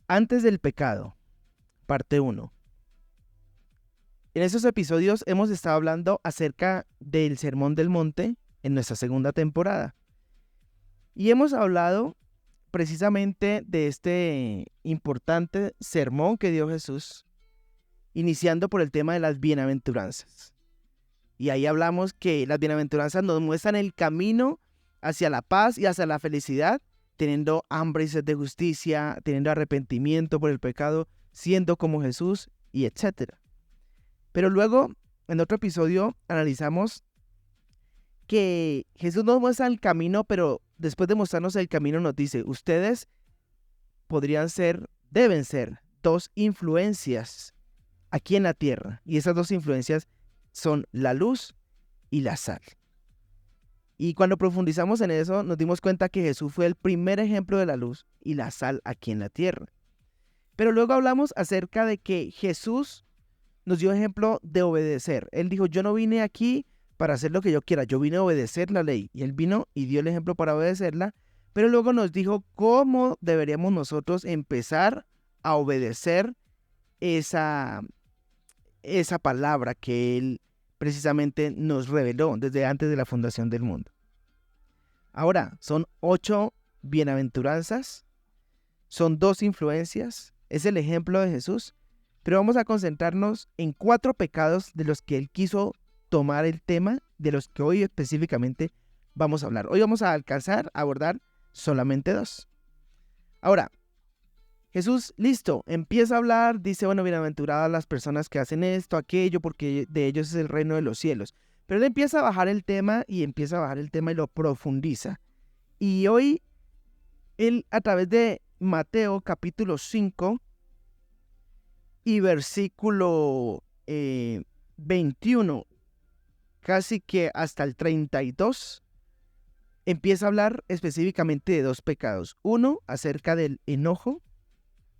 Antes del pecado, parte 1. En estos episodios hemos estado hablando acerca del Sermón del Monte en nuestra segunda temporada. Y hemos hablado precisamente de este importante sermón que dio Jesús, iniciando por el tema de las bienaventuranzas. Y ahí hablamos que las bienaventuranzas nos muestran el camino hacia la paz y hacia la felicidad, teniendo hambre y sed de justicia, teniendo arrepentimiento por el pecado, siendo como Jesús, y etcétera. Pero luego, en otro episodio, analizamos que Jesús nos muestra el camino, pero después de mostrarnos el camino nos dice, ustedes deben ser dos influencias aquí en la tierra. Y esas dos influencias son la luz y la sal. Y cuando profundizamos en eso, nos dimos cuenta que Jesús fue el primer ejemplo de la luz y la sal aquí en la tierra. Pero luego hablamos acerca de que Jesús nos dio ejemplo de obedecer. Él dijo, yo no vine aquí para hacer lo que yo quiera, yo vine a obedecer la ley. Y él vino y dio el ejemplo para obedecerla, pero luego nos dijo cómo deberíamos nosotros empezar a obedecer esa palabra que él precisamente nos reveló desde antes de la fundación del mundo. Ahora, son 8 bienaventuranzas, son 2 influencias, es el ejemplo de Jesús, pero vamos a concentrarnos en 4 pecados de los que él quiso tomar el tema, de los que hoy específicamente vamos a hablar. Hoy vamos a alcanzar a abordar solamente 2. Ahora, Jesús, listo, empieza a hablar, dice, bueno, bienaventuradas las personas que hacen esto, aquello, porque de ellos es el reino de los cielos. Pero él empieza a bajar el tema y lo profundiza. Y hoy, él a través de Mateo capítulo 5 y versículo 21, casi que hasta el 32, empieza a hablar específicamente de 2 pecados. Uno, acerca del enojo,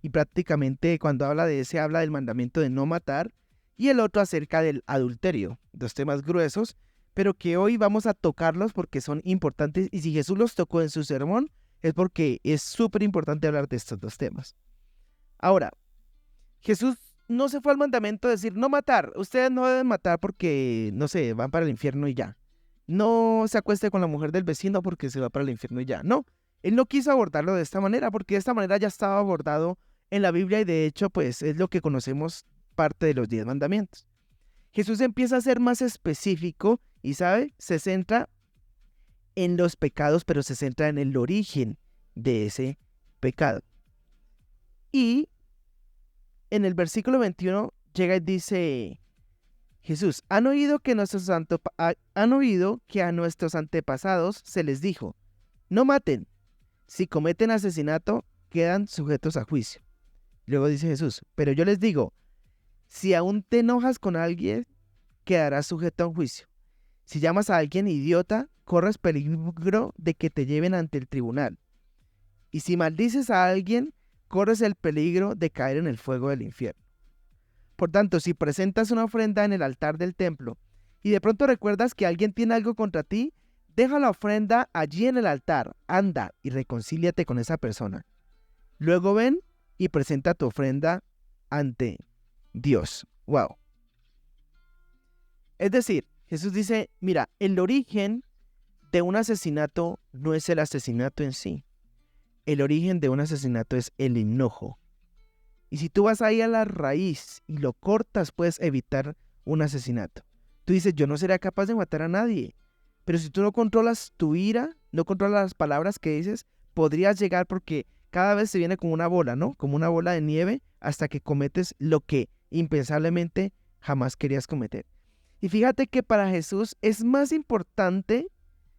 y prácticamente cuando habla de ese, habla del mandamiento de no matar, y el otro acerca del adulterio. 2 temas gruesos, pero que hoy vamos a tocarlos porque son importantes, y si Jesús los tocó en su sermón, es porque es súper importante hablar de estos 2 temas. Ahora, Jesús no se fue al mandamiento de decir, no matar, ustedes no deben matar porque, no sé, van para el infierno y ya. No se acueste con la mujer del vecino porque se va para el infierno y ya. No, él no quiso abordarlo de esta manera porque de esta manera ya estaba abordado en la Biblia y de hecho pues es lo que conocemos parte de los 10 mandamientos. Jesús empieza a ser más específico y, ¿sabe? Se centra en los pecados, pero se centra en el origen de ese pecado. Y en el versículo 21 llega y dice Jesús, han oído que a nuestros antepasados se les dijo, no maten, si cometen asesinato quedan sujetos a juicio. Luego dice Jesús, pero yo les digo, si aún te enojas con alguien, quedarás sujeto a un juicio. Si llamas a alguien idiota, corres peligro de que te lleven ante el tribunal. Y si maldices a alguien, corres el peligro de caer en el fuego del infierno. Por tanto, si presentas una ofrenda en el altar del templo y de pronto recuerdas que alguien tiene algo contra ti, deja la ofrenda allí en el altar, anda y reconcíliate con esa persona. Luego ven y presenta tu ofrenda ante Dios. Wow. Es decir, Jesús dice, mira, el origen de un asesinato no es el asesinato en sí. El origen de un asesinato es el enojo. Y si tú vas ahí a la raíz y lo cortas, puedes evitar un asesinato. Tú dices, yo no seré capaz de matar a nadie. Pero si tú no controlas tu ira, no controlas las palabras que dices, podrías llegar porque cada vez se viene como una bola, ¿no? Como una bola de nieve hasta que cometes lo que impensablemente jamás querías cometer. Y fíjate que para Jesús es más importante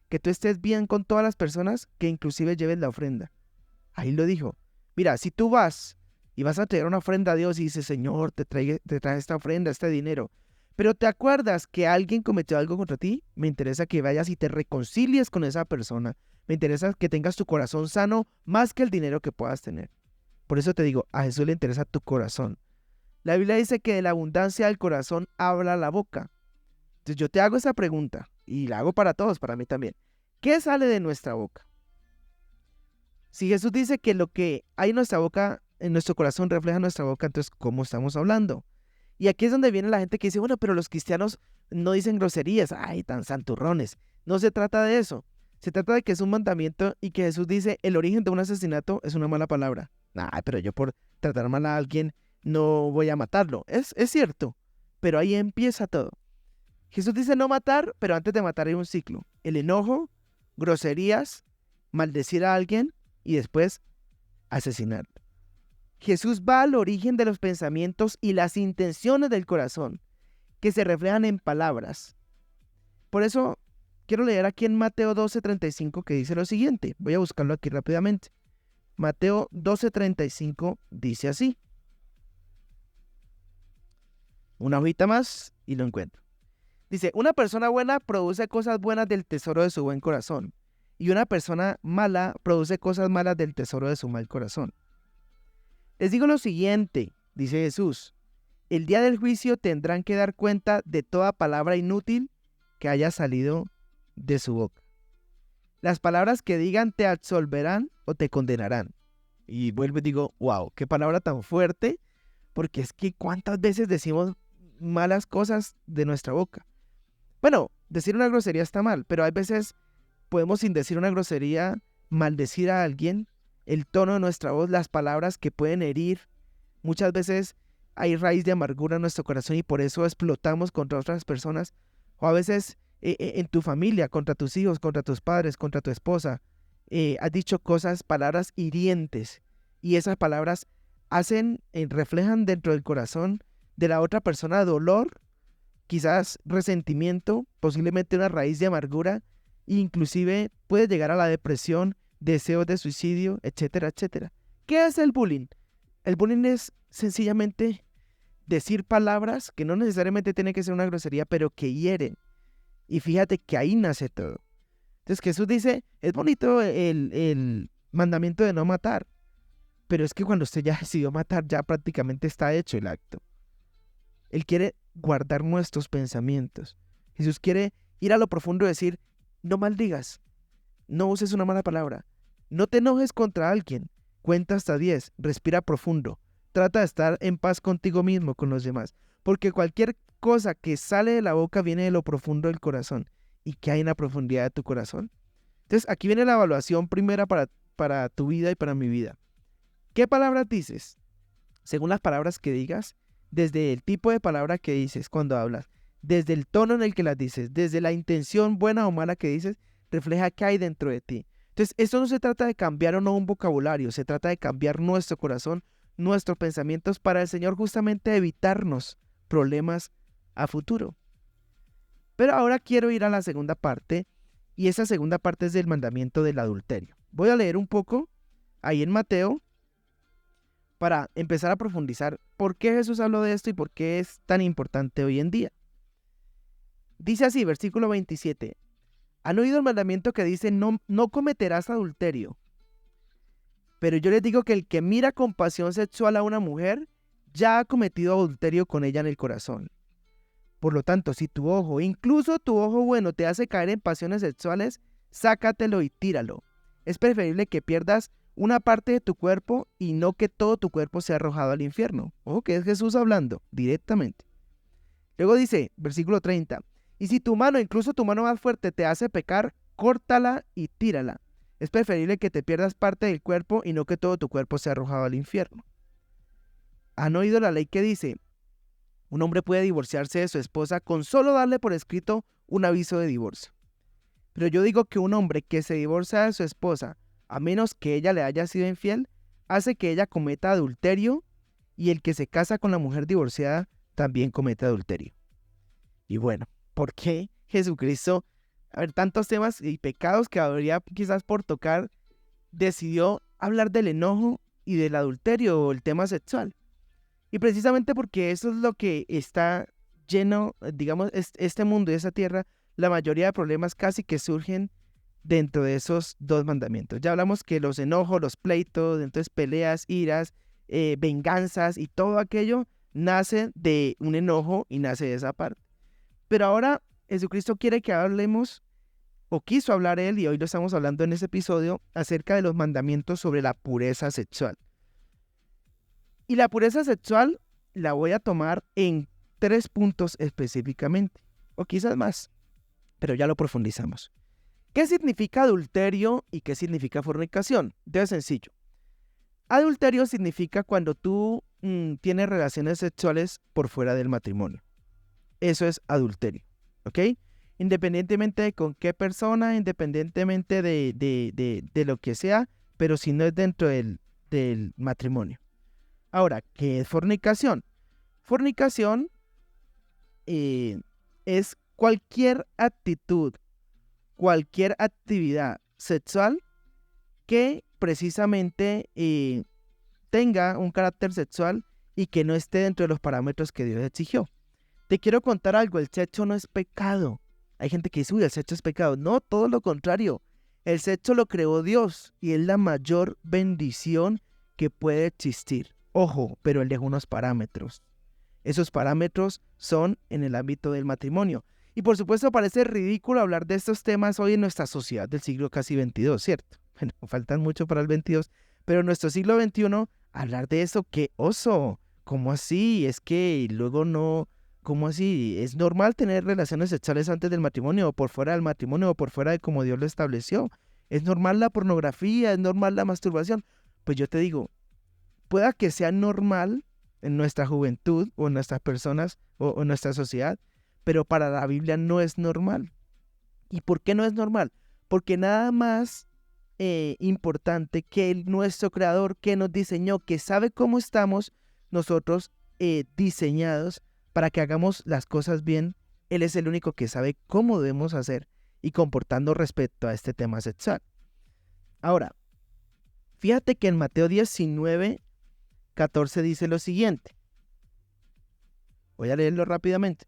que tú estés bien con todas las personas que inclusive lleves la ofrenda. Ahí lo dijo. Mira, si tú vas y vas a traer una ofrenda a Dios y dices, Señor, te trae esta ofrenda, este dinero, pero te acuerdas que alguien cometió algo contra ti, me interesa que vayas y te reconcilies con esa persona. Me interesa que tengas tu corazón sano más que el dinero que puedas tener. Por eso te digo, a Jesús le interesa tu corazón. La Biblia dice que de la abundancia del corazón habla la boca. Entonces yo te hago esa pregunta y la hago para todos, para mí también. ¿Qué sale de nuestra boca? Si Jesús dice que lo que hay en nuestra boca en nuestro corazón refleja nuestra boca, entonces, ¿cómo estamos hablando? Y aquí es donde viene la gente que dice, bueno, pero los cristianos no dicen groserías, ay, tan santurrones. No se trata de eso. Se trata de que es un mandamiento y que Jesús dice, el origen de un asesinato es una mala palabra. Ay, pero yo por tratar mal a alguien no voy a matarlo. Es cierto, pero ahí empieza todo. Jesús dice no matar, pero antes de matar hay un ciclo. El enojo, groserías, maldecir a alguien y después asesinar. Jesús va al origen de los pensamientos y las intenciones del corazón, que se reflejan en palabras. Por eso quiero leer aquí en Mateo 12:35 que dice lo siguiente. Voy a buscarlo aquí rápidamente. Mateo 12:35 dice así. Una hojita más y lo encuentro. Dice, una persona buena produce cosas buenas del tesoro de su buen corazón, y una persona mala produce cosas malas del tesoro de su mal corazón. Les digo lo siguiente, dice Jesús, el día del juicio tendrán que dar cuenta de toda palabra inútil que haya salido de su boca. Las palabras que digan te absolverán o te condenarán. Y vuelvo y digo, wow, qué palabra tan fuerte, porque es que cuántas veces decimos malas cosas de nuestra boca. Bueno, decir una grosería está mal, pero hay veces podemos sin decir una grosería maldecir a alguien, el tono de nuestra voz, las palabras que pueden herir. Muchas veces hay raíz de amargura en nuestro corazón y por eso explotamos contra otras personas. O a veces en tu familia, contra tus hijos, contra tus padres, contra tu esposa, has dicho cosas, palabras hirientes y esas palabras reflejan dentro del corazón de la otra persona dolor, quizás resentimiento, posiblemente una raíz de amargura, e inclusive puede llegar a la depresión, deseos de suicidio, etcétera, etcétera. ¿Qué es el bullying? El bullying es sencillamente decir palabras que no necesariamente tiene que ser una grosería, pero que hieren. Y fíjate que ahí nace todo. Entonces Jesús dice, es bonito el mandamiento de no matar, pero es que cuando usted ya decidió matar, ya prácticamente está hecho el acto. Él quiere guardar nuestros pensamientos. Jesús quiere ir a lo profundo y decir, no maldigas, no uses una mala palabra, no te enojes contra alguien, cuenta hasta 10, respira profundo, trata de estar en paz contigo mismo, con los demás, porque cualquier cosa que sale de la boca viene de lo profundo del corazón. ¿Y qué hay en la profundidad de tu corazón? Entonces aquí viene la evaluación primera para tu vida y para mi vida. ¿Qué palabras dices? Según las palabras que digas, desde el tipo de palabra que dices cuando hablas, desde el tono en el que las dices, desde la intención buena o mala que dices, refleja qué hay dentro de ti. Entonces, esto no se trata de cambiar o no un vocabulario, se trata de cambiar nuestro corazón, nuestros pensamientos para el Señor justamente evitarnos problemas a futuro. Pero ahora quiero ir a la segunda parte, y esa segunda parte es del mandamiento del adulterio. Voy a leer un poco ahí en Mateo para empezar a profundizar por qué Jesús habló de esto y por qué es tan importante hoy en día. Dice así, versículo 27. ¿Han oído el mandamiento que dice no cometerás adulterio? Pero yo les digo que el que mira con pasión sexual a una mujer ya ha cometido adulterio con ella en el corazón. Por lo tanto, si tu ojo, incluso tu ojo bueno, te hace caer en pasiones sexuales, sácatelo y tíralo. Es preferible que pierdas una parte de tu cuerpo y no que todo tu cuerpo sea arrojado al infierno. Ojo que es Jesús hablando directamente. Luego dice, versículo 30, y si tu mano, incluso tu mano más fuerte, te hace pecar, córtala y tírala. Es preferible que te pierdas parte del cuerpo y no que todo tu cuerpo sea arrojado al infierno. ¿Han oído la ley que dice, un hombre puede divorciarse de su esposa con solo darle por escrito un aviso de divorcio? Pero yo digo que un hombre que se divorcia de su esposa, a menos que ella le haya sido infiel, hace que ella cometa adulterio, y el que se casa con la mujer divorciada también comete adulterio. Y bueno, ¿por qué Jesucristo, tantos temas y pecados que habría quizás por tocar, decidió hablar del enojo y del adulterio o el tema sexual? Y precisamente porque eso es lo que está lleno, digamos, este mundo y esa tierra, la mayoría de problemas casi que surgen dentro de esos dos mandamientos. Ya hablamos que los enojos, los pleitos, entonces peleas, iras, venganzas y todo aquello nace de un enojo y nace de esa parte. Pero ahora Jesucristo quiere que hablemos, o quiso hablar él, y hoy lo estamos hablando en este episodio, acerca de los mandamientos sobre la pureza sexual. Y la pureza sexual la voy a tomar en 3 puntos específicamente, o quizás más, pero ya lo profundizamos. ¿Qué significa adulterio y qué significa fornicación? Es sencillo. Adulterio significa cuando tú tienes relaciones sexuales por fuera del matrimonio. Eso es adulterio, ¿ok? Independientemente de con qué persona, independientemente de lo que sea, pero si no es dentro del matrimonio. Ahora, ¿qué es fornicación? Fornicación es cualquier actitud, cualquier actividad sexual que precisamente tenga un carácter sexual y que no esté dentro de los parámetros que Dios exigió. Te quiero contar algo, el sexo no es pecado. Hay gente que dice, uy, el sexo es pecado. No, todo lo contrario. El sexo lo creó Dios y es la mayor bendición que puede existir. Ojo, pero él dejó unos parámetros. Esos parámetros son en el ámbito del matrimonio. Y por supuesto parece ridículo hablar de estos temas hoy en nuestra sociedad del siglo casi XXII, ¿cierto? Bueno, faltan mucho para el XXII, pero en nuestro siglo XXI, hablar de eso, ¡qué oso! ¿Cómo así? Es que luego no... ¿Cómo así? ¿Es normal tener relaciones sexuales antes del matrimonio o por fuera del matrimonio o por fuera de como Dios lo estableció? ¿Es normal la pornografía? ¿Es normal la masturbación? Pues yo te digo, pueda que sea normal en nuestra juventud o en nuestras personas o en nuestra sociedad, pero para la Biblia no es normal. ¿Y por qué no es normal? Porque nada más importante que nuestro creador que nos diseñó, que sabe cómo estamos nosotros diseñados para que hagamos las cosas bien, Él es el único que sabe cómo debemos hacer y comportando respecto a este tema sexual. Ahora, fíjate que en Mateo 19:14 dice lo siguiente. Voy a leerlo rápidamente.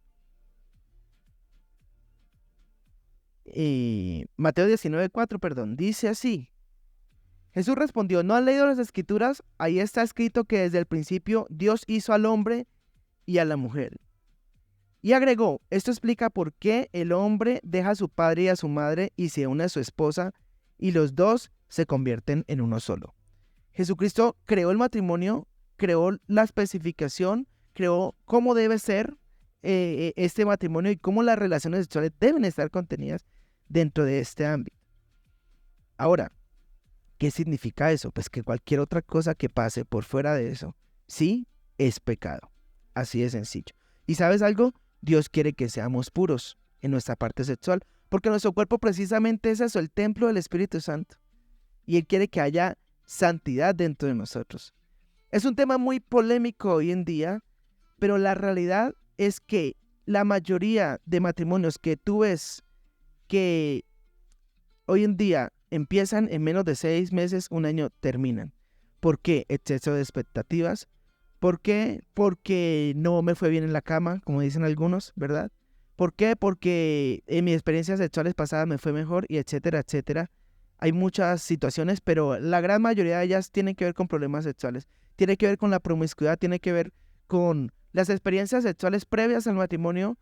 Mateo 19:4, perdón, dice así. Jesús respondió, ¿no han leído las Escrituras? Ahí está escrito que desde el principio Dios hizo al hombre y a la mujer. Y agregó, esto explica por qué el hombre deja a su padre y a su madre y se une a su esposa y los dos se convierten en uno solo. Jesucristo creó el matrimonio, creó la especificación, creó cómo debe ser este matrimonio y cómo las relaciones sexuales deben estar contenidas dentro de este ámbito. Ahora, ¿qué significa eso? Pues que cualquier otra cosa que pase por fuera de eso, sí, es pecado. Así de sencillo. ¿Y sabes algo? Dios quiere que seamos puros en nuestra parte sexual, porque nuestro cuerpo precisamente es eso, el templo del Espíritu Santo. Y Él quiere que haya santidad dentro de nosotros. Es un tema muy polémico hoy en día, pero la realidad es que la mayoría de matrimonios que tú ves que hoy en día empiezan en menos de 6 meses, 1 año, terminan. ¿Por qué? Exceso de expectativas. ¿Por qué? Porque no me fue bien en la cama, como dicen algunos, ¿verdad? ¿Por qué? Porque en mis experiencias sexuales pasadas me fue mejor y etcétera, etcétera. Hay muchas situaciones, pero la gran mayoría de ellas tienen que ver con problemas sexuales. Tiene que ver con la promiscuidad, tiene que ver con las experiencias sexuales previas al matrimonio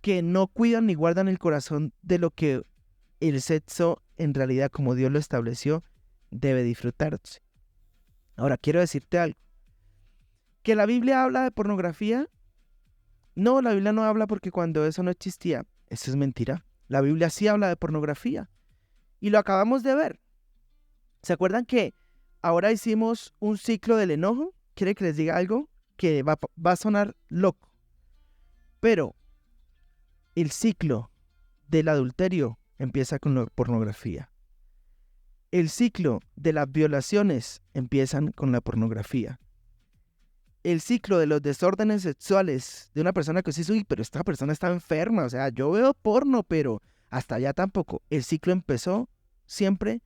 que no cuidan ni guardan el corazón de lo que el sexo, en realidad, como Dios lo estableció, debe disfrutarse. Ahora, quiero decirte algo. ¿Que la Biblia habla de pornografía? No, la Biblia no habla porque cuando eso no existía, eso es mentira. La Biblia sí habla de pornografía. Y lo acabamos de ver. ¿Se acuerdan que ahora hicimos un ciclo del enojo? ¿Quiere que les diga algo? Que va a sonar loco. Pero el ciclo del adulterio empieza con la pornografía. El ciclo de las violaciones empiezan con la pornografía. El ciclo de los desórdenes sexuales de una persona que dice, uy, pero esta persona está enferma, o sea, yo veo porno, pero hasta allá tampoco. El ciclo empezó siempre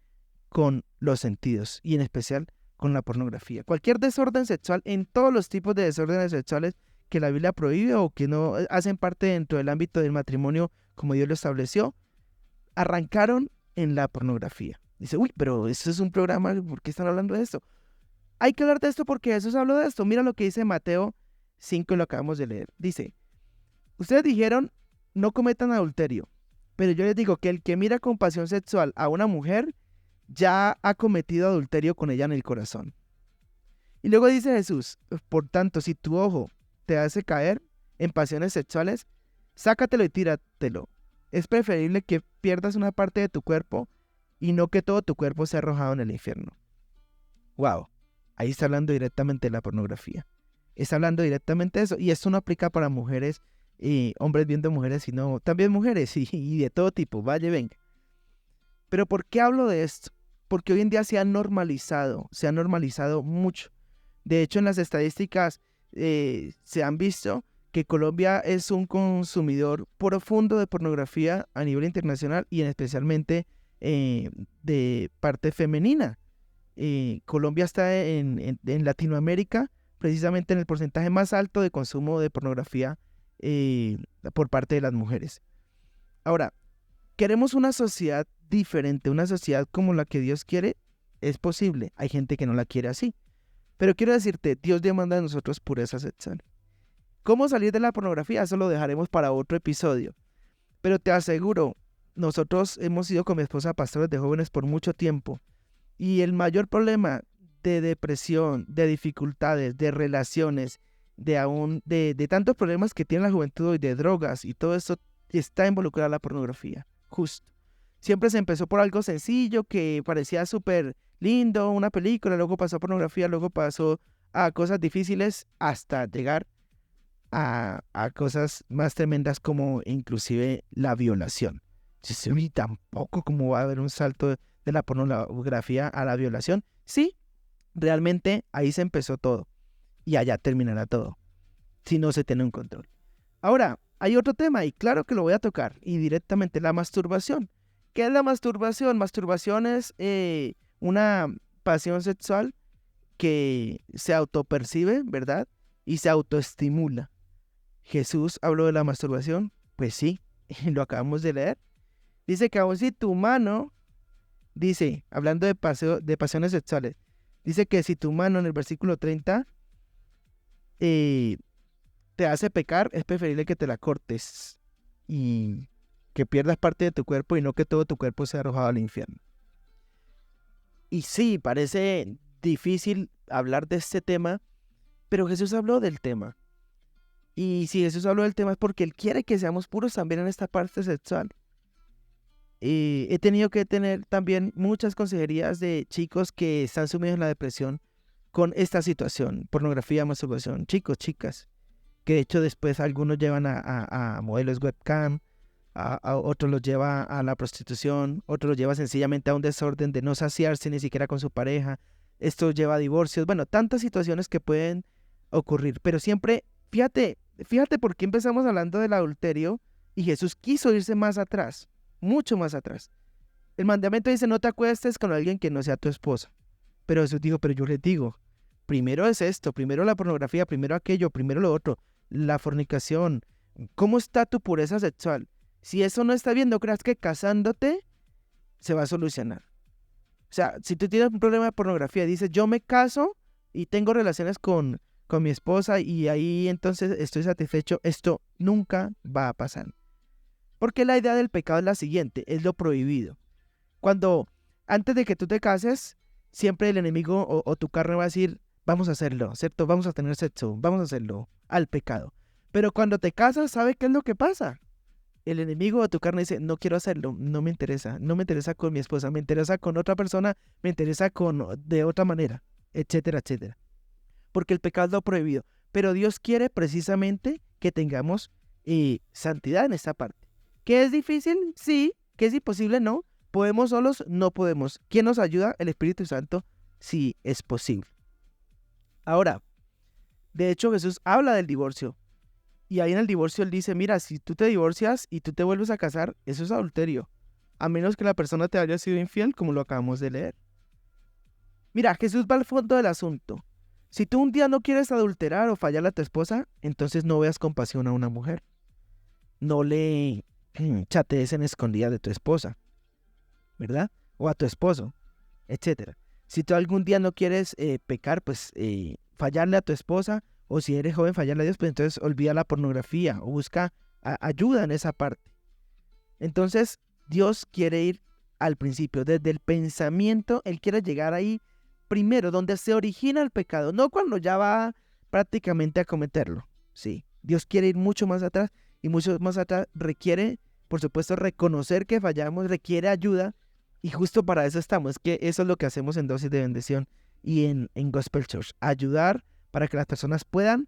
con los sentidos y en especial con la pornografía. Cualquier desorden sexual, en todos los tipos de desórdenes sexuales que la Biblia prohíbe o que no hacen parte dentro del ámbito del matrimonio como Dios lo estableció, arrancaron en la pornografía. Dice, uy, pero eso es un programa, ¿por qué están hablando de esto? Hay que hablar de esto porque Jesús habló de esto. Mira lo que dice Mateo 5 y lo acabamos de leer. Dice, ustedes dijeron, no cometan adulterio, pero yo les digo que el que mira con pasión sexual a una mujer, ya ha cometido adulterio con ella en el corazón. Y luego dice Jesús, por tanto, si tu ojo te hace caer en pasiones sexuales, sácatelo y tíratelo. Es preferible que pierdas una parte de tu cuerpo y no que todo tu cuerpo sea arrojado en el infierno. Wow, ahí está hablando directamente de la pornografía. Está hablando directamente de eso. Y esto no aplica para mujeres y hombres viendo mujeres, sino también mujeres y de todo tipo, vaya y venga. Pero ¿por qué hablo de esto? Porque hoy en día se ha normalizado mucho. De hecho, en las estadísticas se han visto que Colombia es un consumidor profundo de pornografía a nivel internacional y especialmente de parte femenina. Colombia está en Latinoamérica precisamente en el porcentaje más alto de consumo de pornografía por parte de las mujeres. Ahora, ¿queremos una sociedad diferente, una sociedad como la que Dios quiere? Es posible, hay gente que no la quiere así. Pero quiero decirte, Dios demanda de nosotros pureza sexual. ¿Cómo salir de la pornografía? Eso lo dejaremos para otro episodio. Pero te aseguro, nosotros hemos sido con mi esposa pastores de jóvenes por mucho tiempo. Y el mayor problema de depresión, de dificultades, de relaciones, de tantos problemas que tiene la juventud hoy, de drogas y todo eso, está involucrada la pornografía. Justo. Siempre se empezó por algo sencillo que parecía súper lindo, una película, luego pasó a pornografía, luego pasó a cosas difíciles hasta llegar a cosas más tremendas como inclusive la violación. Y tampoco como va a haber un salto de la pornografía a la violación. Sí, realmente ahí se empezó todo y allá terminará todo, si no se tiene un control. Ahora, hay otro tema y claro que lo voy a tocar y directamente la masturbación. ¿Qué es la masturbación? Masturbación es una pasión sexual que se autopercibe, ¿verdad? Y se autoestimula. ¿Jesús habló de la masturbación? Pues sí, lo acabamos de leer. Dice que aun si tu mano, dice, hablando de pasiones sexuales, dice que si tu mano en el versículo 30 te hace pecar, es preferible que te la cortes y que pierdas parte de tu cuerpo y no que todo tu cuerpo sea arrojado al infierno. Y sí, parece difícil hablar de este tema, pero Jesús habló del tema. Y si Jesús habló del tema es porque Él quiere que seamos puros también en esta parte sexual. He tenido que tener también muchas consejerías de chicos que están sumidos en la depresión con esta situación, pornografía, masturbación, chicos, chicas, que de hecho después algunos llevan a modelos webcam, a otros los lleva a la prostitución, otros los lleva sencillamente a un desorden de no saciarse ni siquiera con su pareja, esto lleva a divorcios, bueno, tantas situaciones que pueden ocurrir, pero siempre, fíjate por qué empezamos hablando del adulterio y Jesús quiso irse más atrás, mucho más atrás. El mandamiento dice, no te acuestes con alguien que no sea tu esposa, pero Jesús dijo, pero yo les digo, primero es esto, primero la pornografía, primero aquello, primero lo otro, la fornicación, ¿cómo está tu pureza sexual? Si eso no está bien, no creas que casándote se va a solucionar. O sea, si tú tienes un problema de pornografía y dices, yo me caso y tengo relaciones con mi esposa y ahí entonces estoy satisfecho, esto nunca va a pasar. Porque la idea del pecado es la siguiente, es lo prohibido. Cuando antes de que tú te cases, siempre el enemigo o tu carne va a decir, vamos a hacerlo, ¿cierto? Vamos a tener sexo, vamos a hacerlo al pecado. Pero cuando te casas, ¿sabes qué es lo que pasa? El enemigo de tu carne dice, no quiero hacerlo, no me interesa con mi esposa, me interesa con otra persona, me interesa de otra manera, etcétera, etcétera. Porque el pecado es lo prohibido. Pero Dios quiere precisamente que tengamos santidad en esta parte. ¿Qué es difícil? Sí. ¿Qué es imposible? No. ¿Podemos solos? No podemos. ¿Quién nos ayuda? El Espíritu Santo, sí es posible. Ahora, de hecho Jesús habla del divorcio. Y ahí en el divorcio él dice, mira, si tú te divorcias y tú te vuelves a casar, eso es adulterio. A menos que la persona te haya sido infiel, como lo acabamos de leer. Mira, Jesús va al fondo del asunto. Si tú un día no quieres adulterar o fallarle a tu esposa, entonces no veas compasión a una mujer. No le chatees en escondida de tu esposa, ¿verdad? O a tu esposo, etcétera. Si tú algún día no quieres pecar, pues fallarle a tu esposa, o si eres joven, fallarle a Dios, pues entonces olvida la pornografía o busca ayuda en esa parte. Entonces, Dios quiere ir al principio, desde el pensamiento, Él quiere llegar ahí primero, donde se origina el pecado, no cuando ya va prácticamente a cometerlo. Sí, Dios quiere ir mucho más atrás y mucho más atrás requiere, por supuesto, reconocer que fallamos, requiere ayuda y justo para eso estamos, que eso es lo que hacemos en Dosis de Bendición y en Gospel Church, ayudar para que las personas puedan,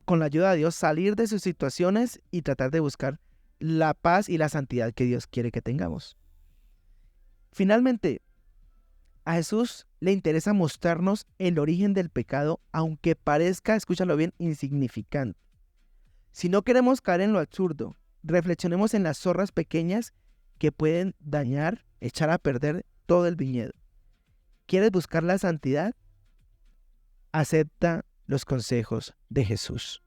con la ayuda de Dios, salir de sus situaciones y tratar de buscar la paz y la santidad que Dios quiere que tengamos. Finalmente, a Jesús le interesa mostrarnos el origen del pecado, aunque parezca, escúchalo bien, insignificante. Si no queremos caer en lo absurdo, reflexionemos en las zorras pequeñas que pueden dañar, echar a perder todo el viñedo. ¿Quieres buscar la santidad? Acepta los consejos de Jesús.